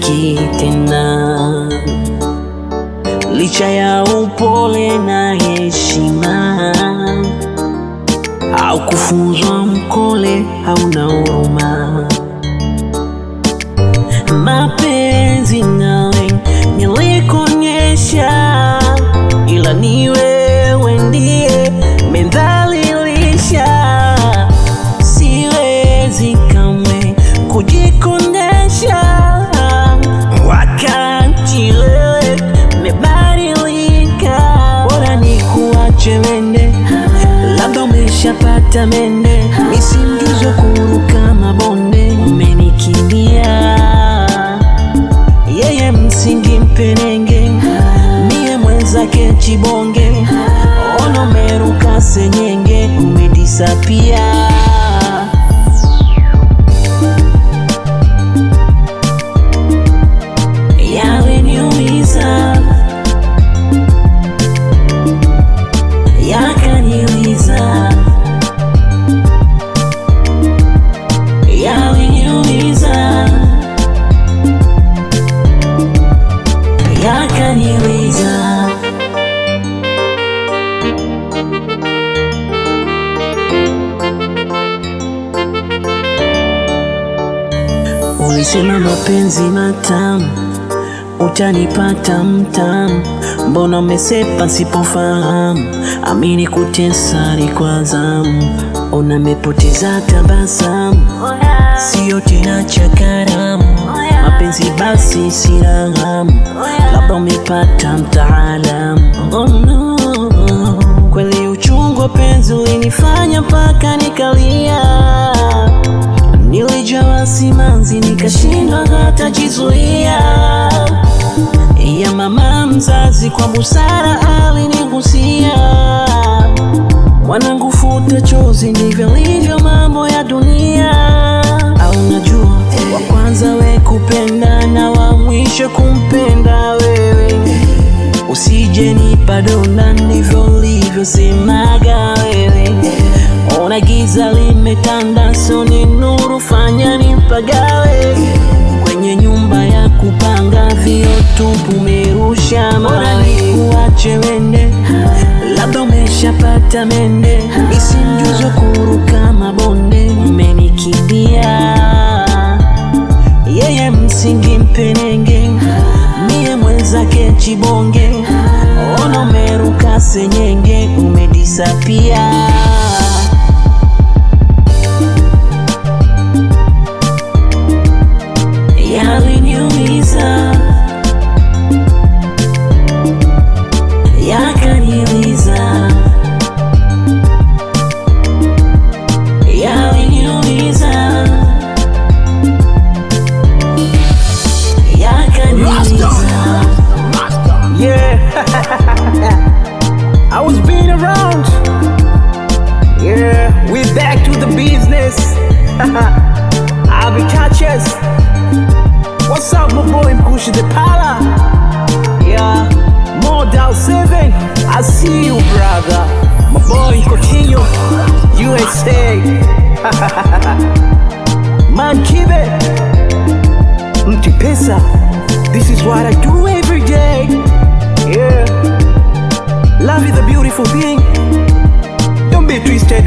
sitaki tena, licha ya upole na heshima. Au kufunzwa mkole, hauna huruma. Mapenzi nawe nilikuonyesha, ila ni wewe ndiye umedhalilisha. Siwezi kamwe kujikondesha, wakati wewe umebadilika. Bora nikuache wende, labda umeshapata mende. Misimjuzo kuruka mabonde, umenikimbia. Yeye msingi mpenenge, mie mwenzake chibonge. Ono meruka senyenge, umedisapia. Yaliniumiza, yakaniliza. Yaliniumiza, yakaniliza. Ulisema mapenzi matamu utanipata mtamu, mbona umesepa sipofahamu? Amini kutesa ni kwa zamu, unamepoteza tabasamu. Sio tena cha karamu, mapenzi basi sirahamu, labda umepata mtaalamu. Oh no, kweli uchungu wa penzi ulinifanya mpaka nikalia. Nilijawa simanzi nikashindwa hata jizuia. Ya mama mzazi kwa busara alinigusia, mwanangu futa chozi, ndivyo livyo mambo ya dunia. Au najua wa kwanza we kupenda na wa mwisho kumpenda wewe. Usije nipa donda, ndivyo livyo semaga wewe. Ona giza limetanda, so ni nuru, fanya nipagawe. Kwenye nyumba ya kupanga, vio tupu merusha mawe. Nikuache wende, labda umeshapata mende. Misimjuzo kuruka mabonde, umenikimbia. Yeye msingi mpenenge, mie mwenzake chibonge. Ono meruka senyenge, umedisapia. Yaliniumiza, yakaniliza. Yaliniumiza, yakaniliza. Yeah. I was being around. Yeah, we back to the business. I'll be catches. What's up, my boy Mkushi the Pala? Yeah, Model 7. I see you, brother. My boy Coutinho, USA. Man Kibe, Mtipesa. This is what I do every day. Yeah, love is a beautiful thing. Don't be twisted